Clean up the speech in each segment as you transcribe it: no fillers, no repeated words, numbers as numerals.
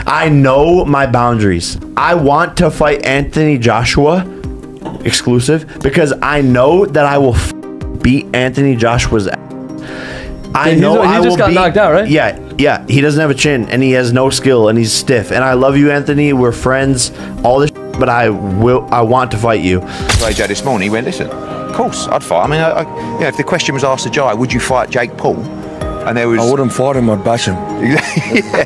I know my boundaries. I want to fight Anthony Joshua exclusive because I know that I will beat Anthony Joshua's ass. I know he just got knocked out, right? Yeah. He doesn't have a chin and he has no skill and he's stiff. And I love you, Anthony. We're friends. All this, but I want to fight you. AJ this morning, he went, listen, of course I'd fight. I mean, if the question was asked to Jai, would you fight Jake Paul? And there was, I wouldn't fight him. I'd bash him. Yeah.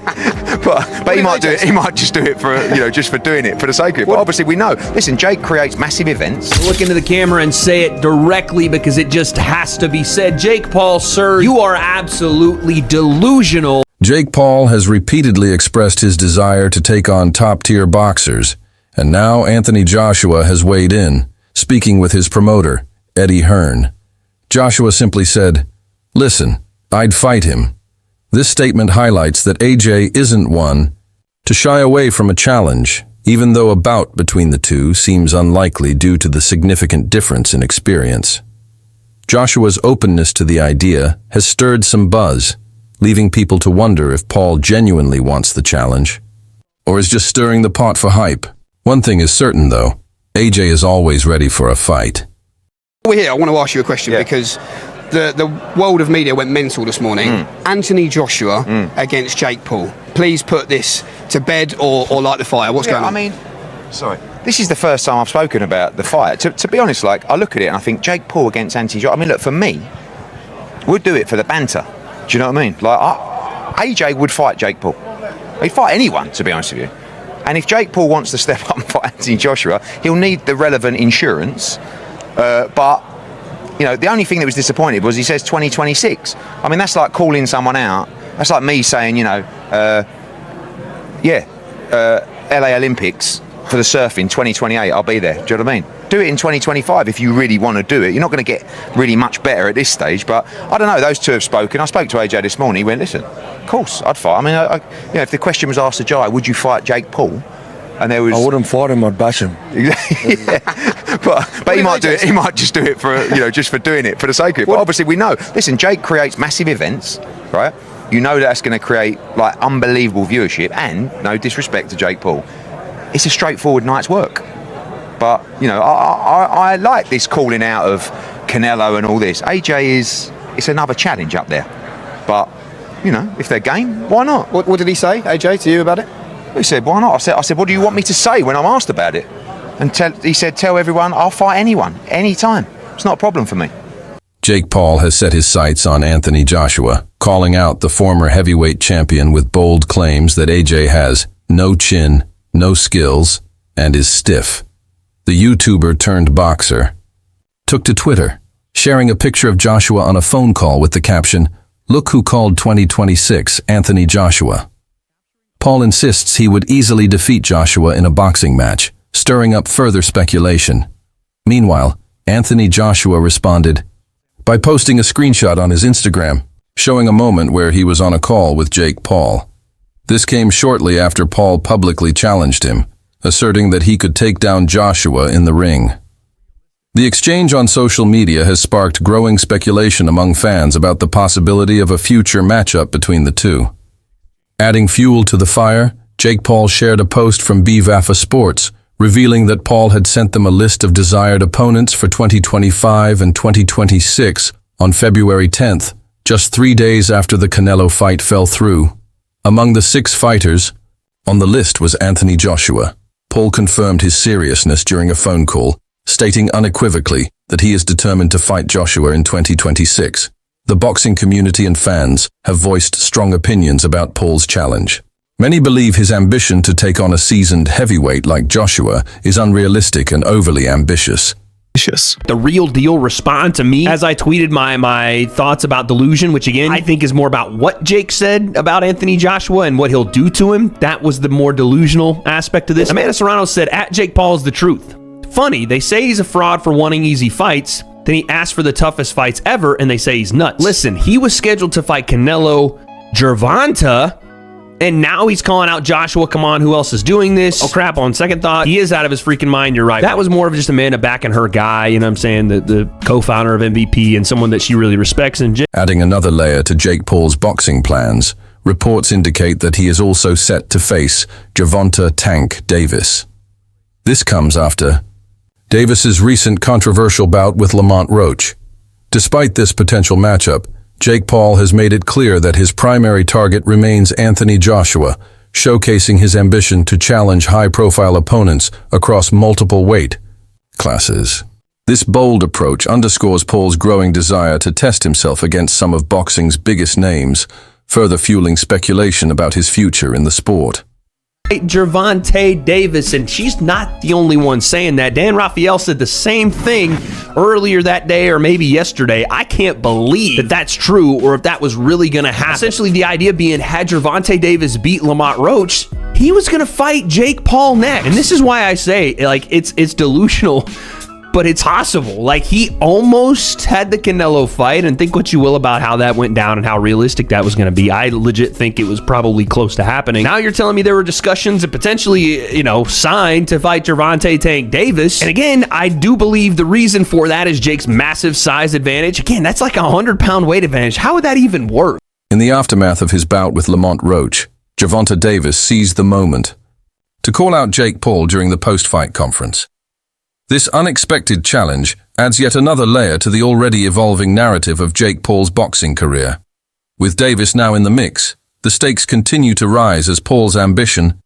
but he might do it. He might just do it for just for doing it for the sake of it. But obviously we know. Listen, Jake creates massive events. Look into the camera and say it directly because it just has to be said. Jake Paul, sir, you are absolutely delusional. Jake Paul has repeatedly expressed his desire to take on top-tier boxers, and now Anthony Joshua has weighed in, speaking with his promoter, Eddie Hearn. Joshua simply said, "Listen, I'd fight him." This statement highlights that AJ isn't one to shy away from a challenge, even though a bout between the two seems unlikely due to the significant difference in experience. Joshua's openness to the idea has stirred some buzz, leaving people to wonder if Paul genuinely wants the challenge, or is just stirring the pot for hype. One thing is certain, though, AJ is always ready for a fight. We're here. I want to ask you a question because the world of media went mental this morning. Anthony Joshua against Jake Paul. Please put this to bed or light the fire. What's going on? I mean, sorry. This is the first time I've spoken about the fight. To be honest, I look at it and I think Jake Paul against Anthony Joshua. I mean, look, for me, we'd do it for the banter. Do you know what I mean? AJ would fight Jake Paul. He'd fight anyone, to be honest with you. And if Jake Paul wants to step up and fight Anthony Joshua, he'll need the relevant insurance. But the only thing that was disappointing was he says 2026. I mean, that's like calling someone out. That's like me saying, LA Olympics for the surfing 2028. I'll be there. Do you know what I mean? Do it in 2025 if you really want to do it. You're not going to get really much better at this stage. But I don't know. Those two have spoken. I spoke to AJ this morning. He went, listen, of course I'd fight. I mean, if the question was asked to Jai, would you fight Jake Paul? And there was, I wouldn't fight him. I'd bash him. Yeah. But he might do it. He might just do it for just for doing it for the sake of it. But obviously we know. Listen, Jake creates massive events, right? You know that's going to create unbelievable viewership. And no disrespect to Jake Paul, it's a straightforward night's work. But I like this calling out of Canelo and all this. AJ it's another challenge up there. But if they're game, why not? What did he say, AJ, to you about it? He said, why not? I said, what do you want me to say when I'm asked about it? And he said, tell everyone I'll fight anyone, anytime. It's not a problem for me. Jake Paul has set his sights on Anthony Joshua, calling out the former heavyweight champion with bold claims that AJ has no chin, no skills, and is stiff. The YouTuber turned boxer took to Twitter, sharing a picture of Joshua on a phone call with the caption, "Look who called 2026 Anthony Joshua." Paul insists he would easily defeat Joshua in a boxing match, stirring up further speculation. Meanwhile, Anthony Joshua responded by posting a screenshot on his Instagram, showing a moment where he was on a call with Jake Paul. This came shortly after Paul publicly challenged him, asserting that he could take down Joshua in the ring. The exchange on social media has sparked growing speculation among fans about the possibility of a future matchup between the two. Adding fuel to the fire, Jake Paul shared a post from BVAFA Sports, revealing that Paul had sent them a list of desired opponents for 2025 and 2026 on February 10th, just 3 days after the Canelo fight fell through. Among the 6 fighters on the list was Anthony Joshua. Paul confirmed his seriousness during a phone call, stating unequivocally that he is determined to fight Joshua in 2026. The boxing community and fans have voiced strong opinions about Paul's challenge. Many believe his ambition to take on a seasoned heavyweight like Joshua is unrealistic and overly ambitious. The real deal respond to me as I tweeted my thoughts about delusion, which again, I think is more about what Jake said about Anthony Joshua and what he'll do to him. That was the more delusional aspect of this. Amanda Serrano said, at Jake Paul is the truth. Funny, they say he's a fraud for wanting easy fights. Then he asked for the toughest fights ever, and they say he's nuts. Listen, he was scheduled to fight Canelo Gervonta, and now he's calling out Joshua. Come on, who else is doing this? Oh, crap, on second thought, he is out of his freaking mind. You're right. That was more of just Amanda backing her guy, you know what I'm saying, the co-founder of MVP and someone that she really respects. And adding another layer to Jake Paul's boxing plans, reports indicate that he is also set to face Gervonta "Tank" Davis. This comes after Davis's recent controversial bout with Lamont Roach. Despite this potential matchup, Jake Paul has made it clear that his primary target remains Anthony Joshua, showcasing his ambition to challenge high-profile opponents across multiple weight classes. This bold approach underscores Paul's growing desire to test himself against some of boxing's biggest names, further fueling speculation about his future in the sport. Gervonta Davis, and she's not the only one saying that. Dan Rafael said the same thing earlier that day, or maybe yesterday. I can't believe that that's true, or if that was really going to happen. Essentially, the idea being, had Gervonta Davis beat Lamont Roach, he was going to fight Jake Paul next. And this is why I say, like, it's delusional, but it's possible. Like, he almost had the Canelo fight, and think what you will about how that went down and how realistic that was going to be. I legit think it was probably close to happening. Now you're telling me there were discussions and potentially, signed to fight Gervonta "Tank" Davis. And again, I do believe the reason for that is Jake's massive size advantage. Again, that's like a 100-pound weight advantage. How would that even work? In the aftermath of his bout with Lamont Roach, Gervonta Davis seized the moment to call out Jake Paul during the post-fight conference. This unexpected challenge adds yet another layer to the already evolving narrative of Jake Paul's boxing career. With Davis now in the mix, the stakes continue to rise as Paul's ambition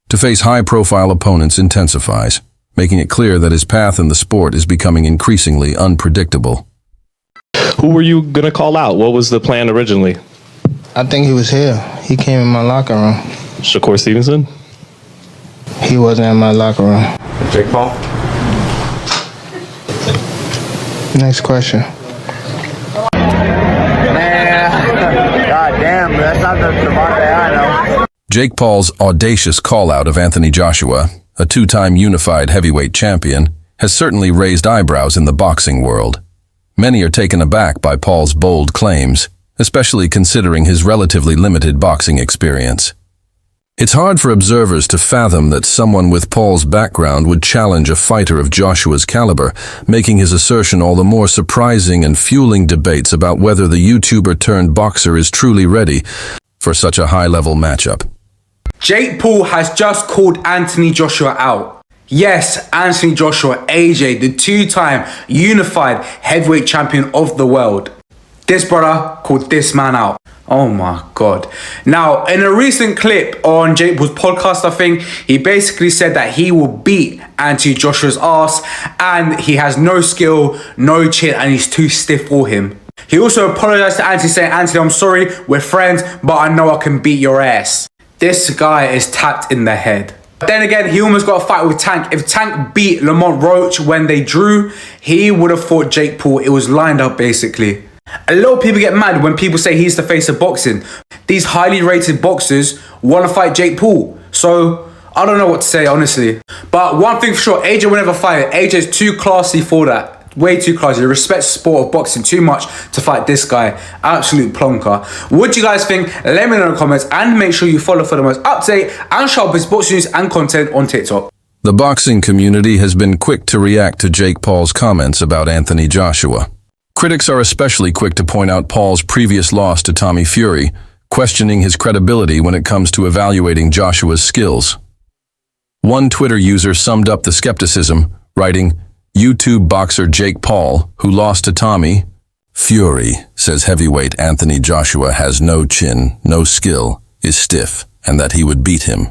to face high-profile opponents intensifies, making it clear that his path in the sport is becoming increasingly unpredictable. Who were you going to call out? What was the plan originally? I think he was here. He came in my locker room. Shakur Stevenson? He wasn't in my locker room. Jake Paul? Next question. God damn, that's not the Gervonta I know. Jake Paul's audacious call-out of Anthony Joshua, a two-time unified heavyweight champion, has certainly raised eyebrows in the boxing world. Many are taken aback by Paul's bold claims, especially considering his relatively limited boxing experience. It's hard for observers to fathom that someone with Paul's background would challenge a fighter of Joshua's caliber, making his assertion all the more surprising and fueling debates about whether the YouTuber-turned-boxer is truly ready for such a high-level matchup. Jake Paul has just called Anthony Joshua out. Yes, Anthony Joshua, AJ, the two-time unified heavyweight champion of the world. This brother called this man out. Oh my God. Now, in a recent clip on Jake Paul's podcast, I think, he basically said that he will beat Anthony Joshua's ass and he has no skill, no chin, and he's too stiff for him. He also apologized to Anthony, saying, "Anthony, I'm sorry, we're friends, but I know I can beat your ass." This guy is tapped in the head. But then again, he almost got a fight with Tank. If Tank beat Lamont Roach when they drew, he would have fought Jake Paul. It was lined up, basically. A lot of people get mad when people say he's the face of boxing. These highly rated boxers want to fight Jake Paul. So, I don't know what to say, honestly. But one thing for sure, AJ will never fight. AJ's too classy for that. Way too classy. He respects the sport of boxing too much to fight this guy. Absolute plonker. What do you guys think? Let me know in the comments. And make sure you follow for the most up-to-date and sharpest boxing news and content on TikTok. The boxing community has been quick to react to Jake Paul's comments about Anthony Joshua. Critics are especially quick to point out Paul's previous loss to Tommy Fury, questioning his credibility when it comes to evaluating Joshua's skills. One Twitter user summed up the skepticism, writing, "YouTube boxer Jake Paul, who lost to Tommy Fury, says heavyweight Anthony Joshua has no chin, no skill, is stiff, and that he would beat him."